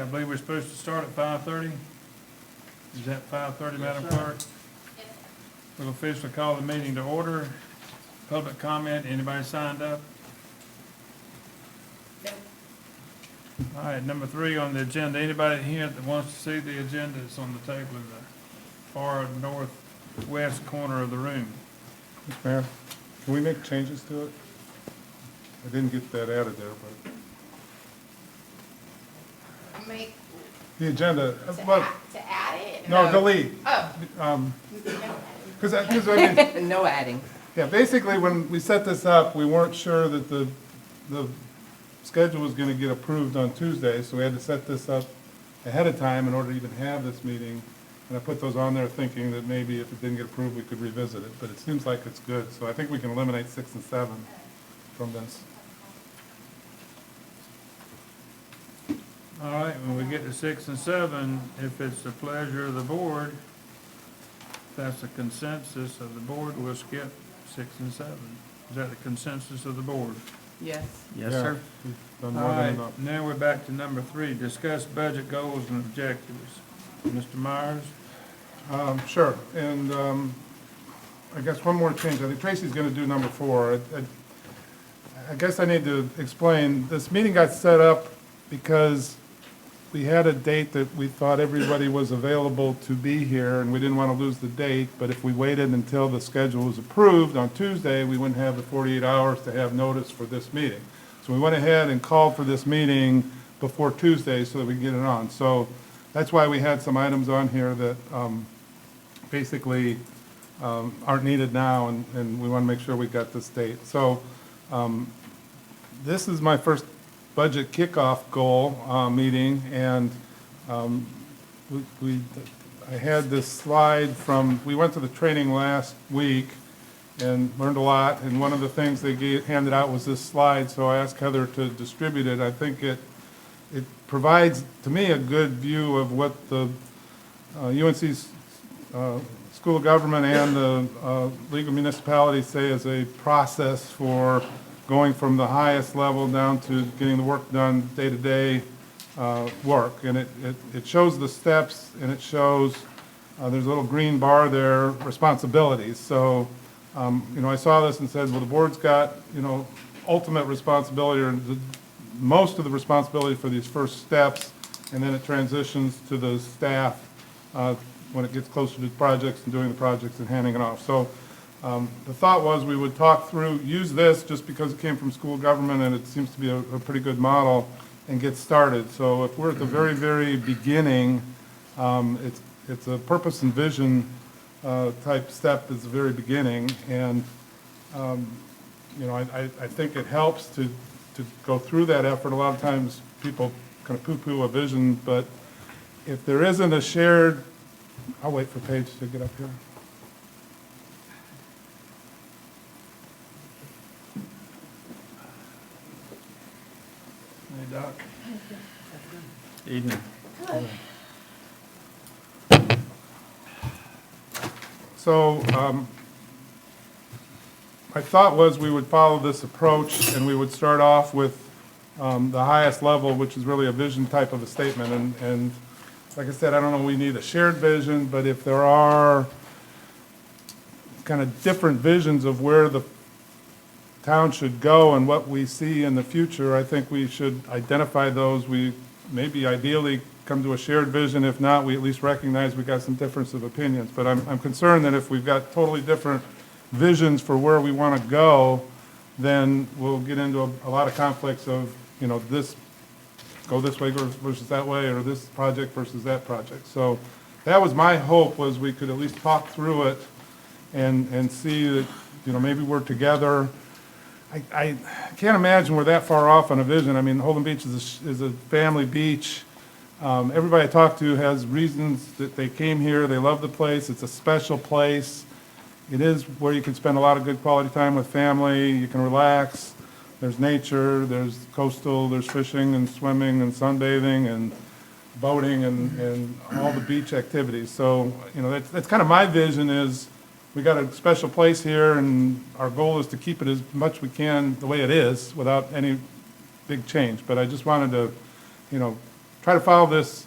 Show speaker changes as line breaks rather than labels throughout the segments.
I believe we're supposed to start at 5:30. Is that 5:30, Madam Clerk? We'll officially call the meeting to order. Public comment, anybody signed up? All right, number 3 on the agenda. Anybody here that wants to see the agenda, it's on the table in the far northwest corner of the room.
Mr. Mayor, can we make changes to it? I didn't get that added there, but
Make,
the agenda,
to
but,
add it?
no, delete.
Oh.
Because I mean,
No adding.
yeah, basically, when we set this up, we weren't sure that the schedule was going to get approved on Tuesday, so we had to set this up ahead of time in order to even have this meeting. And I put those on there thinking that maybe if it didn't get approved, we could revisit it, but it seems like it's good. So I think we can eliminate 6 and 7 from this.
All right, when we get to 6 and 7, if it's the pleasure of the board, if that's the consensus of the board, we'll skip 6 and 7. Is that the consensus of the board?
Yes.
Yes, sir. We've done
All
more than
right,
enough.
now we're back to number 3, discuss budget goals and objectives. Mr. Myers?
Sure, and I guess one more change. I think Tracy's going to do number 4. I guess I need to explain, this meeting got set up because we had a date that we thought everybody was available to be here, and we didn't want to lose the date, but if we waited until the schedule was approved on Tuesday, we wouldn't have the 48 hours to have notice for this meeting. So we went ahead and called for this meeting before Tuesday so that we can get it on. So that's why we had some items on here that basically aren't needed now, and we want to make sure we got this date. So this is my first budget kickoff goal meeting, and I had this slide from, we went to the training last week and learned a lot, and one of the things they handed out was this slide, so I asked Heather to distribute it. I think it provides, to me, a good view of what the UNC's School of Government and the League of Municipalities say is a process for going from the highest level down to getting the work done, day-to-day work. And it shows the steps, and it shows, there's a little green bar there, responsibilities. So, I saw this and said, well, the board's got, ultimate responsibility, or most of the responsibility for these first steps, and then it transitions to the staff when it gets closer to the projects and doing the projects and handing it off. So the thought was we would talk through, use this just because it came from school government and it seems to be a pretty good model, and get started. So if we're at the very, very beginning, it's a purpose and vision type step at the very beginning. And, I think it helps to go through that effort. A lot of times people kind of poo-poo a vision, but if there isn't a shared, I'll wait for Paige to get up here.
Hey, Doc. Evening.
So my thought was we would follow this approach, and we would start off with the highest level, which is really a vision type of a statement. And like I said, I don't know we need a shared vision, but if there are kind of different visions of where the town should go and what we see in the future, I think we should identify those. We maybe ideally come to a shared vision. If not, we at least recognize we got some difference of opinions. But I'm concerned that if we've got totally different visions for where we want to go, then we'll get into a lot of conflicts of, this, go this way versus that way, or this project versus that project. So that was my hope, was we could at least talk through it and see that, maybe we're together. I can't imagine we're that far off on a vision. I mean, Holden Beach is a family beach. Everybody I talk to has reasons that they came here. They love the place. It's a special place. It is where you can spend a lot of good quality time with family. You can relax. There's nature. There's coastal. There's fishing and swimming and sunbathing and boating and all the beach activities. So, that's kind of my vision is, we got a special place here, and our goal is to keep it as much we can the way it is without any big change. But I just wanted to, try to follow this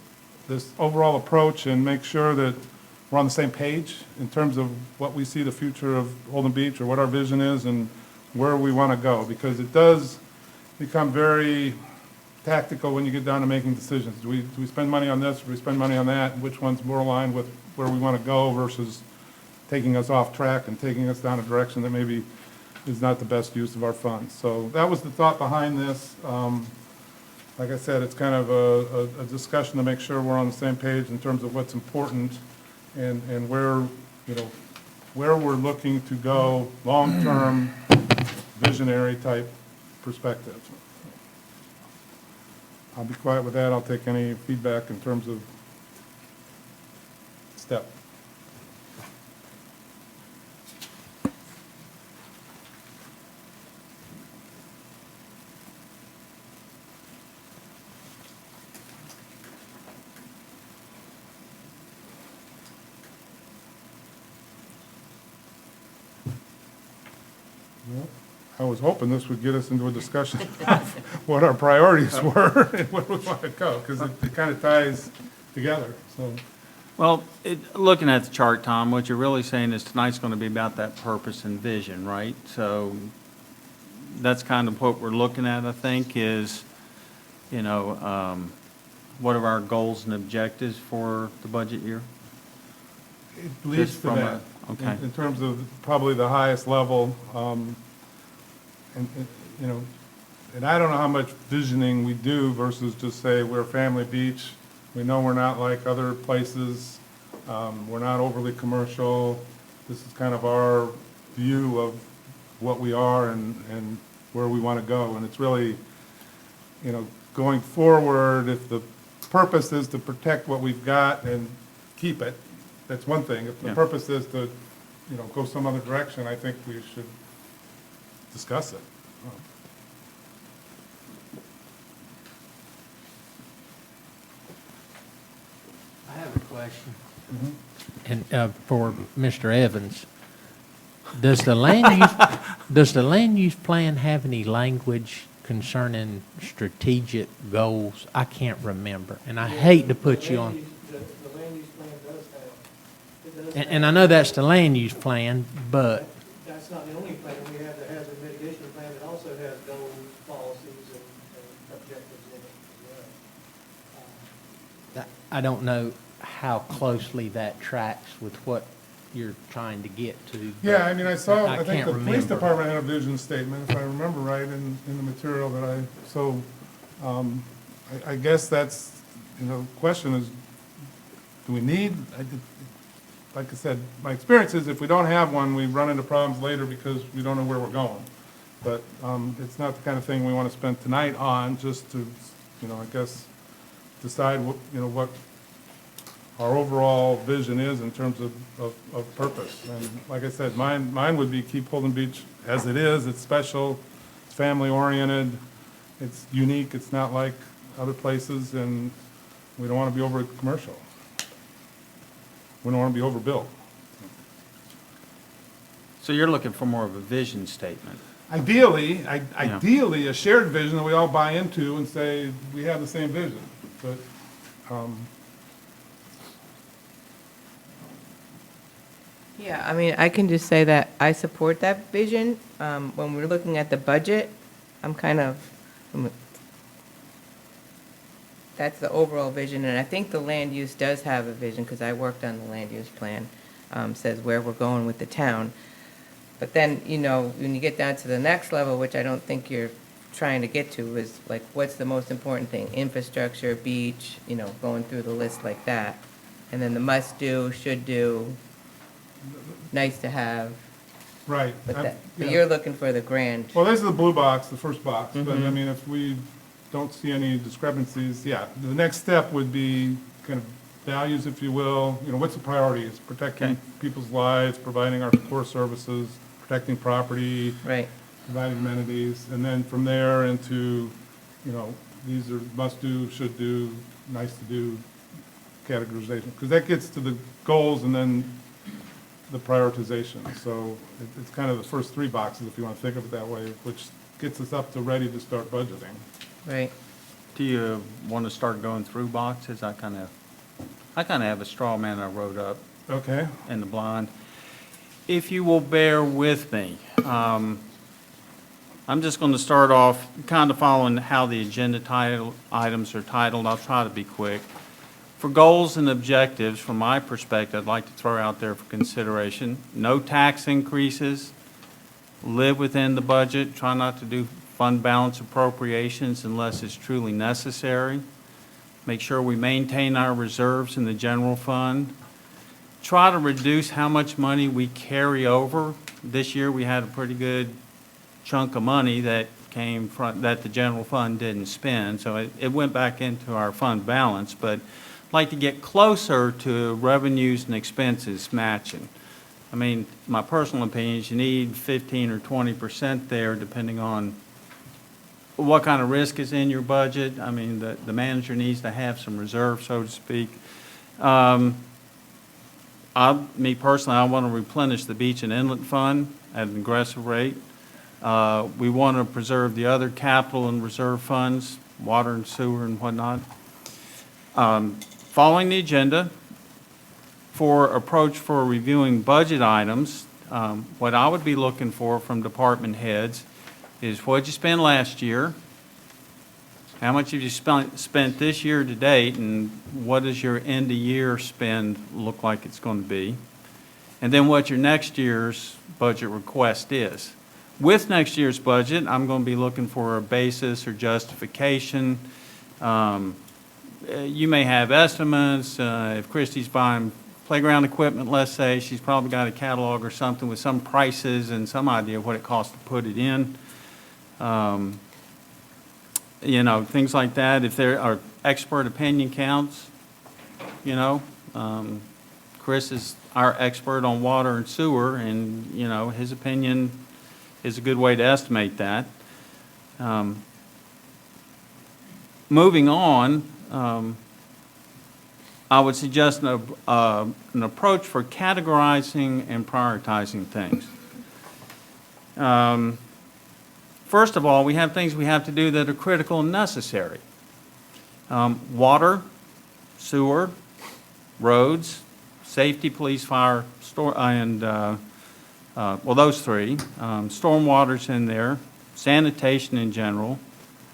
overall approach and make sure that we're on the same page in terms of what we see the future of Holden Beach, or what our vision is and where we want to go, because it does become very tactical when you get down to making decisions. Do we spend money on this, do we spend money on that, and which one's more aligned with where we want to go versus taking us off track and taking us down a direction that maybe is not the best use of our funds. So that was the thought behind this. Like I said, it's kind of a discussion to make sure we're on the same page in terms of what's important and where, you know, where we're looking to go, long-term, visionary type perspective. I'll be quiet with that. I'll take any feedback in terms of step. Well, I was hoping this would get us into a discussion of what our priorities were and where we want to go, because it kind of ties together, so.
Well, looking at the chart, Tom, what you're really saying is tonight's going to be about that purpose and vision, right? So that's kind of what we're looking at, I think, is, you know, what are our goals and objectives for the budget year?
It leads
Just
to
from
that,
okay.
in terms of probably the highest level, and, you know, and I don't know how much visioning we do versus just say we're a family beach. We know we're not like other places. We're not overly commercial. This is kind of our view of what we are and where we want to go. And it's really, you know, going forward, if the purpose is to protect what we've got and keep it, that's one thing. If the
Yeah.
purpose is to, you know, go some other direction, I think we should discuss it.
I have a question. And for Mr. Evans, does the land use plan have any language concerning strategic goals? I can't remember, and I hate to put you on.
The land use plan does have, it does
And I know that's the land use plan, but
that's not the only plan. We have the hazard mitigation plan that also has goals, policies, and objectives in it as well.
I don't know how closely that tracks with what you're trying to get to. but
Yeah, I mean, I think
can't
the police
remember.
department had a vision statement, if I remember right, in the material that I guess that's, you know, the question is, do we need, like I said, my experience is if we don't have one, we run into problems later because we don't know where we're going. But it's not the kind of thing we want to spend tonight on, just to, you know, I guess, decide what, you know, what our overall vision is in terms of purpose. And like I said, mine would be keep Holden Beach as it is. It's special, it's family-oriented, it's unique, it's not like other places, and we don't want to be over commercial. We don't want to be overbuilt.
So you're looking for more of a vision statement.
Ideally, ideally, a shared vision that we all buy into and say, we have the same vision. But,
Yeah, I mean, I can just say that I support that vision. When we're looking at the budget, that's the overall vision, and I think the land use does have a vision, because I worked on the land use plan, says where we're going with the town. But then, you know, when you get down to the next level, which I don't think you're trying to get to, is like, what's the most important thing? Infrastructure, beach, you know, going through the list like that. And then the must do, should do, nice to have,
right.
but
I'm-
that, but
yeah.
you're looking for the grand.
Well, this is the blue box, the first box, but I
Mhm.
mean, if we don't see any discrepancies, yeah, the next step would be kind of values, if you will, you know, what's the priority? It's protecting
Okay.
people's lives, providing our core services, protecting property,
Right,
providing amenities, and then from there into, you know, these are must do, should do, nice to do categorization, because that gets to the goals and then the prioritization. So it's kind of the first three boxes, if you want to think of it that way, which gets us up to ready to start budgeting.
right.
Do you want to start going through boxes? I kind of have a straw man I wrote up
Okay,
in the blind. If you will bear with me, I'm just going to start off kind of following how the agenda title items are titled. I'll try to be quick. For goals and objectives, from my perspective, I'd like to throw out there for consideration, no tax increases, live within the budget, try not to do fund balance appropriations unless it's truly necessary, make sure we maintain our reserves in the general fund, try to reduce how much money we carry over. This year, we had a pretty good chunk of money that came from, that the general fund didn't spend, so it went back into our fund balance, but I'd like to get closer to revenues and expenses matching. I mean, my personal opinion is you need 15 or 20% there, depending on what kind of risk is in your budget. I mean, the manager needs to have some reserve, so to speak. Me personally, I want to replenish the beach and inlet fund at an aggressive rate. We want to preserve the other capital and reserve funds, water and sewer and whatnot. Following the agenda, for approach for reviewing budget items, what I would be looking for from department heads is what you spent last year, how much have you spent this year to date, and what does your end of year spend look like it's going to be, and then what your next year's budget request is. With next year's budget, I'm going to be looking for a basis or justification. You may have estimates. If Christie's buying playground equipment, let's say, she's probably got a catalog or something with some prices and some idea of what it costs to put it in. You know, things like that. If there are expert opinion counts, you know, Chris is our expert on water and sewer, and, you know, his opinion is a good way to estimate that. Moving on, I would suggest an approach for categorizing and prioritizing things. First of all, we have things we have to do that are critical and necessary. Water, sewer, roads, safety, police, fire, and well, those three. Stormwater's in there, sanitation in general.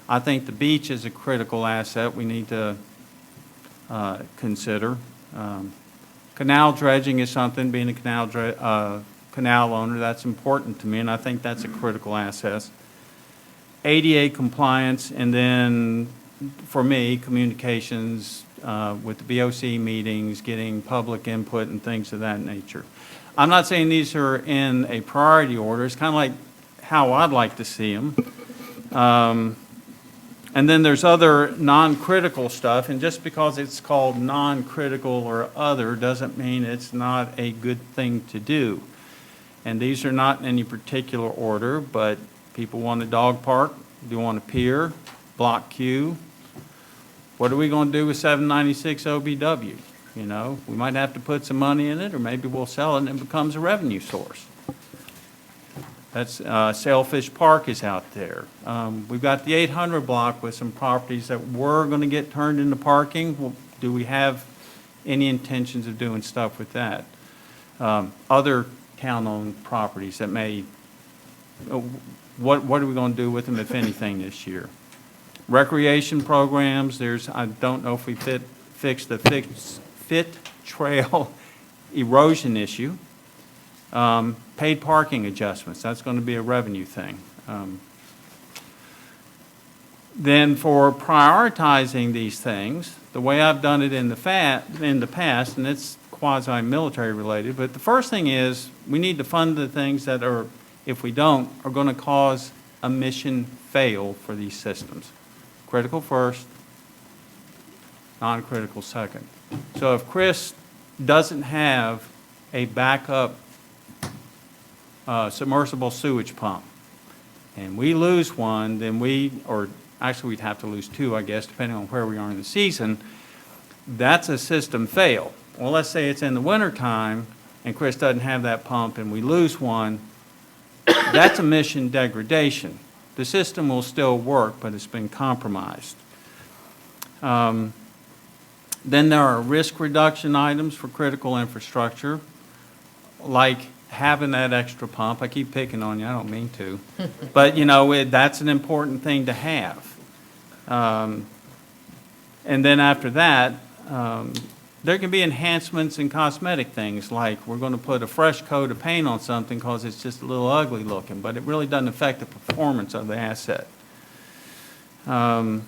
I think the beach is a critical asset we need to consider. Canal dredging is something, being a canal owner, that's important to me, and I think that's a critical asset. ADA compliance, and then, for me, communications with the BOC meetings, getting public input and things of that nature. I'm not saying these are in a priority order. It's kind of like how I'd like to see them. And then there's other non-critical stuff, and just because it's called non-critical or other doesn't mean it's not a good thing to do. And these are not in any particular order, but people want a dog park, they want a pier, block Q. What are we going to do with 796 OBW? You know, we might have to put some money in it, or maybe we'll sell it and it becomes a revenue source. That's Sailfish Park is out there. We've got the 800 block with some properties that were going to get turned into parking. Well, do we have any intentions of doing stuff with that? Other town-owned properties that may, what are we going to do with them, if anything, this year? Recreation programs, I don't know if we fixed the fit trail erosion issue. Paid parking adjustments, that's going to be a revenue thing. Then for prioritizing these things, the way I've done it in the past, and it's quasi-military related, but the first thing is we need to fund the things that are, if we don't, are going to cause a mission fail for these systems. Critical first, non-critical second. So if Chris doesn't have a backup submersible sewage pump, and we lose one, then or actually we'd have to lose two, I guess, depending on where we are in the season, that's a system fail. Well, let's say it's in the wintertime, and Chris doesn't have that pump, and we lose one, that's a mission degradation. The system will still work, but it's been compromised. Then there are risk reduction items for critical infrastructure, like having that extra pump. I keep picking on you, I don't mean to. But, that's an important thing to have. And then after that, there can be enhancements and cosmetic things, like we're going to put a fresh coat of paint on something because it's just a little ugly looking, but it really doesn't affect the performance of the asset. So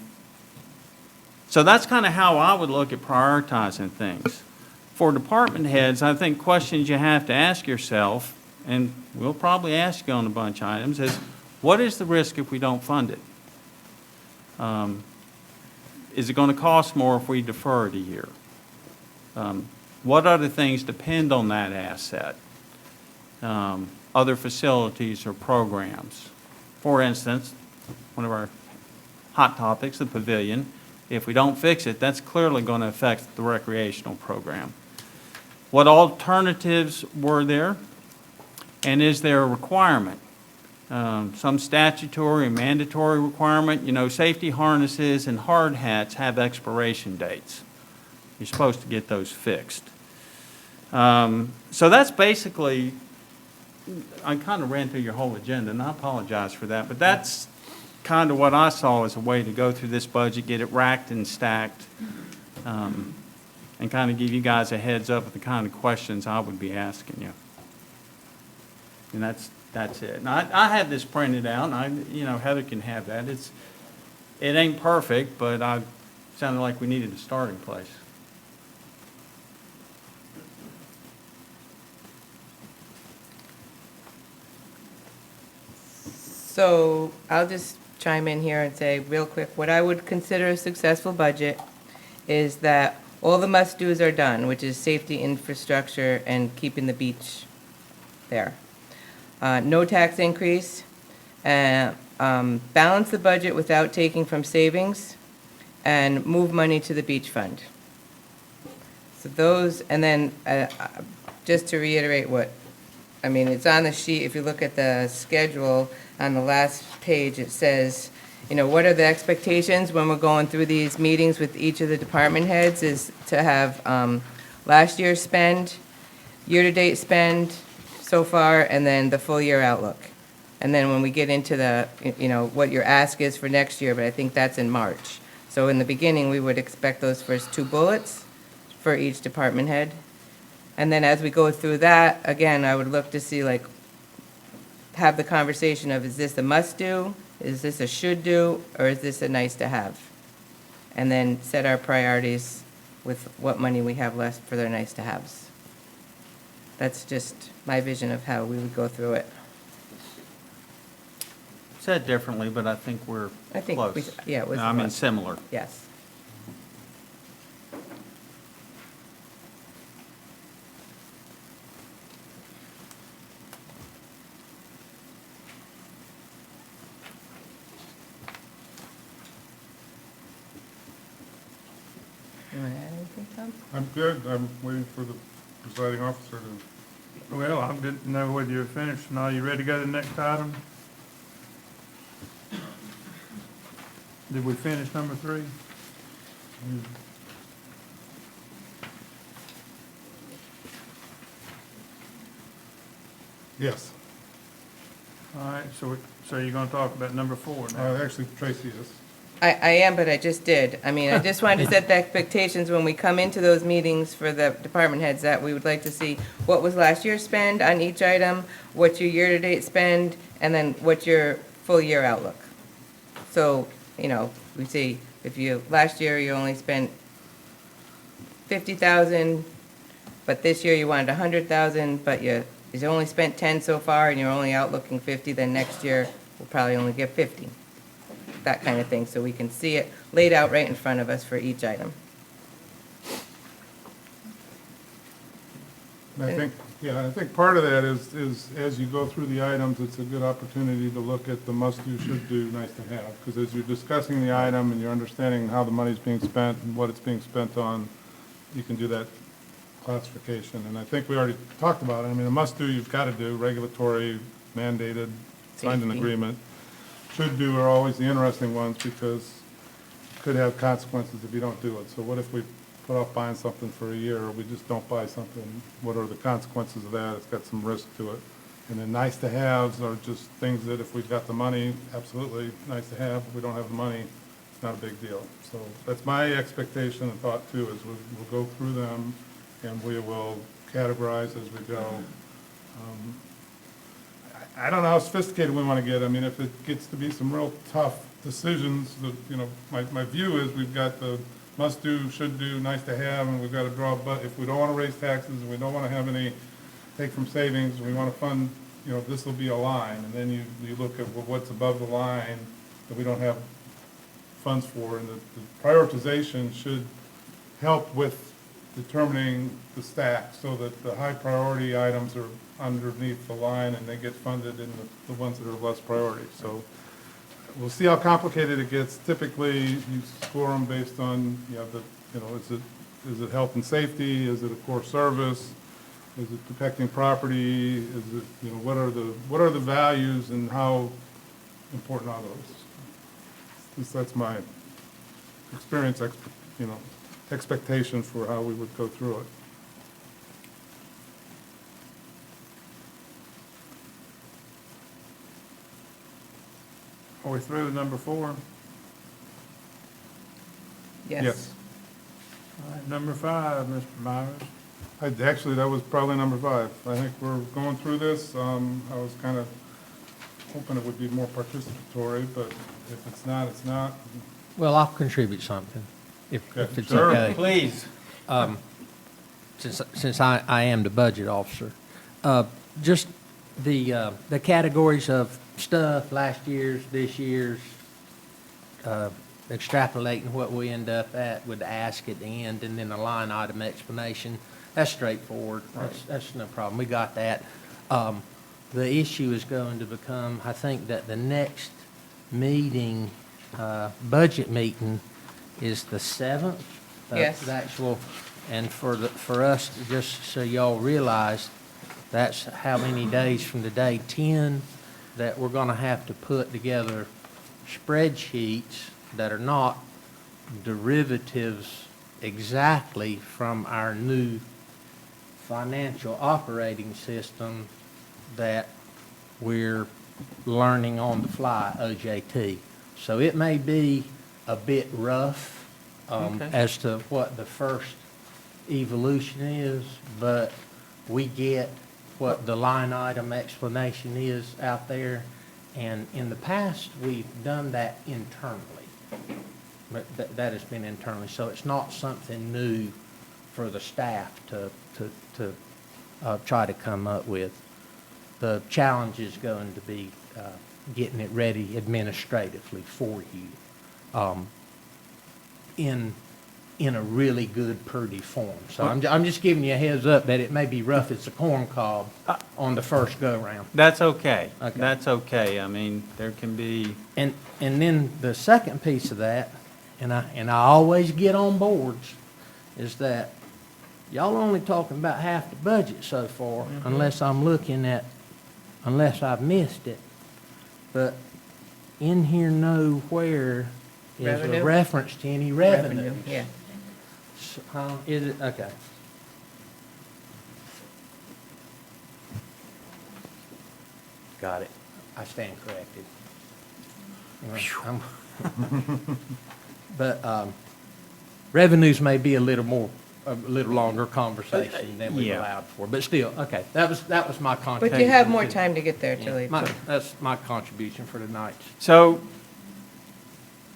that's kind of how I would look at prioritizing things. For department heads, I think questions you have to ask yourself, and we'll probably ask you on a bunch of items, is what is the risk if we don't fund it? Is it going to cost more if we defer it a year? What other things depend on that asset? Other facilities or programs. For instance, one of our hot topics, the pavilion. If we don't fix it, that's clearly going to affect the recreational program. What alternatives were there? And is there a requirement? Some statutory and mandatory requirement. Safety harnesses and hard hats have expiration dates. You're supposed to get those fixed. So that's basically, I kind of ran through your whole agenda, and I apologize for that, but that's kind of what I saw as a way to go through this budget, get it racked and stacked, and kind of give you guys a heads up of the kind of questions I would be asking you. And that's it. And I had this printed out, and Heather can have that. It ain't perfect, but I sounded like we needed a starting place.
So I'll just chime in here and say real quick, what I would consider a successful budget is that all the must-dos are done, which is safety, infrastructure, and keeping the beach there. No tax increase, balance the budget without taking from savings, and move money to the beach fund. So those, and then just to reiterate it's on the sheet. If you look at the schedule on the last page, it says, what are the expectations when we're going through these meetings with each of the department heads is to have last year's spend, year-to-date spend so far, and then the full year outlook. And then when we get into the, what your ask is for next year, but I think that's in March. So in the beginning, we would expect those first 2 bullets for each department head. And then as we go through that, again, I would look to see, have the conversation of, is this a must-do? Is this a should-do? Or is this a nice-to-have? And then set our priorities with what money we have left for their nice-to-haves. That's just my vision of how we would go through it.
Said differently, but I think we're
I think
close.
it was.
I mean, similar.
Yes. You want to add anything, Tom?
I'm good. I'm waiting for the presiding officer to.
Well, I didn't know whether you were finished or not. You ready to go to the next item? Did we finish number 3?
Yes.
All right, so you're gonna talk about number 4 now?
Actually, Tracy is.
I am, but I just did. I just wanted to set the expectations when we come into those meetings for the department heads that we would like to see what was last year's spend on each item, what's your year-to-date spend, and then what's your full year outlook. So, we see last year you only spent 50,000, but this year you wanted 100,000, but you only spent 10 so far and you're only outlooking 50, then next year we'll probably only get 50. That kind of thing, so we can see it laid out right in front of us for each item.
And I think part of that is as you go through the items, it's a good opportunity to look at the must-do, should-do, nice-to-have. Because as you're discussing the item and you're understanding how the money's being spent and what it's being spent on, you can do that classification. And I think we already talked about it. I mean, a must-do, you've got to do, regulatory, mandated, signed an
Safety.
agreement. Should-do are always the interesting ones because could have consequences if you don't do it. So what if we put off buying something for a year, or we just don't buy something? What are the consequences of that? It's got some risk to it. And then nice to haves are just things that if we've got the money, absolutely nice to have. If we don't have the money, it's not a big deal. So that's my expectation and thought too, is we'll go through them and we will categorize as we go. I don't know how sophisticated we want to get. I mean, if it gets to be some real tough decisions, my view is we've got the must do, should do, nice to have, and we've got to draw, but if we don't want to raise taxes, and we don't want to have any take from savings, we want to fund, this will be a line, and then you look at what's above the line that we don't have funds for, and the prioritization should help with determining the stack so that the high priority items are underneath the line and they get funded in the ones that are less priority. So we'll see how complicated it gets. Typically, you score them based on, is it health and safety? Is it a core service? Is it protecting property? Is it, what are the values and how important are those? At least that's my experience, expectation for how we would go through it.
Are we through with number 4?
Yes.
All right, number 5, Mr. Myers.
Actually, that was probably number 5. I think we're going through this. I was kind of hoping it would be more participatory, but if it's not, it's not.
Well, I'll contribute something, if it's
Sure.
okay.
Please.
Since I am the budget officer. Just the categories of stuff, last year's, this year's, extrapolating what we end up at with the ask at the end, and then a line item explanation. That's straightforward. That's no problem. We got that. The issue is going to become, I think that the next meeting, budget meeting, is the 7th.
Yes.
The actual, and for us, just so y'all realize, that's how many days from today, 10, that we're gonna have to put together spreadsheets that are not derivatives exactly from our new financial operating system that we're learning on the fly, OJT. So it may be a bit rough
Okay.
as to what the first evolution is, but we get what the line item explanation is out there. And in the past, we've done that internally. But that has been internally. So it's not something new for the staff to try to come up with. The challenge is going to be getting it ready administratively for you in a really good, pretty form. So I'm just giving you a heads up that it may be rough as a corn cob on the first go-round.
That's okay.
Okay.
That's okay. I mean, there can be,
And then the second piece of that, and I always get on boards, is that y'all are only talking about half the budget so far, unless I've missed it. But in here nowhere is a
Revenue?
reference to any revenue.
Yeah.
Is it? Okay. Got it. I stand corrected. But revenues may be a little longer conversation than we
Yeah.
allowed for, but still, okay, that was my contribution.
But you have more time to get there, Tilly.
That's my contribution for tonight.
so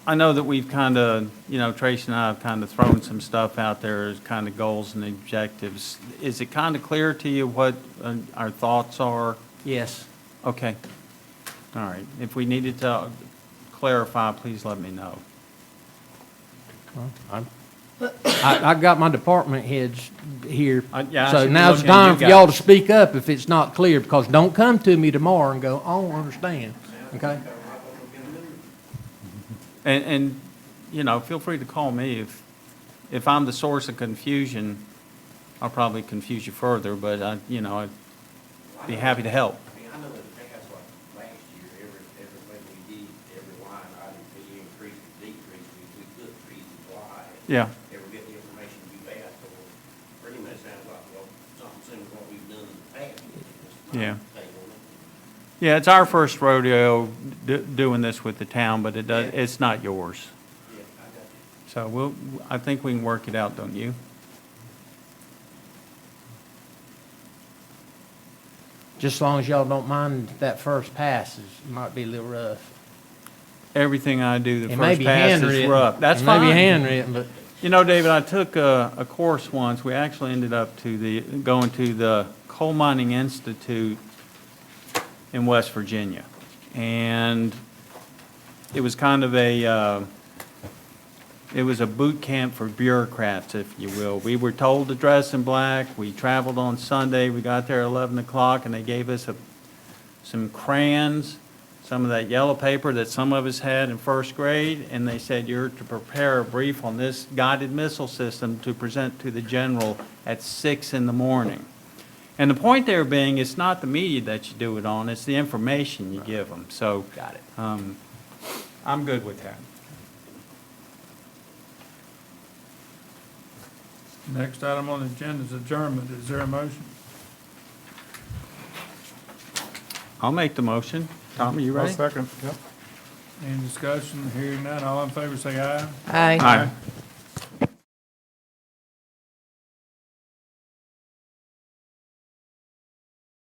I know that we've kind of, Tracy and I have kind of thrown some stuff out there as kind of goals and objectives. Is it kind of clear to you what our thoughts are?
Yes.
Okay. All right. If we needed to clarify, please let me know.
Well, I got my department heads here,
Yeah, I
so
should be
now's the
looking at
time
you
for y'all to
guys.
speak up if it's not clear, because don't come to me tomorrow and go, I don't understand, okay?
And, feel free to call me if I'm the source of confusion. I'll probably confuse you further, but I'd be happy to help.
I mean, I know in the past, like last year, everything we did, every line item, we increased or decreased, we took
Yeah,
ever get the information you asked for. Pretty much sounds like, well, something similar to what we've done in the past. Just my
Yeah.
take on it.
yeah, it's our first rodeo doing this with the town, but it does,
Yeah.
it's not yours.
Yeah, I got you.
So I think we can work it out, don't you?
Just as long as y'all don't mind that first pass is, might be a little rough.
Everything I do, the
It may
first
be
pass is
handwritten.
rough. That's
It
fine.
may be handwritten, but
You know, David, I took a course once. We actually ended up going to the Coal Mining Institute in West Virginia. And it was kind of it was a boot camp for bureaucrats, if you will. We were told to dress in black. We traveled on Sunday. We got there at 11 o'clock, and they gave us some crayons, some of that yellow paper that some of us had in first grade, and they said, you're to prepare a brief on this guided missile system to present to the general at 6 in the morning. And the point there being, it's not the media that you do it on, it's the information you give them. So
got it.
I'm good with that.
Next item on the agenda is adjournment. Is there a motion?
I'll make the motion. Tom, are you
I'll
ready?
second, yep.
Any discussion? Hearing none, all in favor say aye.
Aye.
Aye.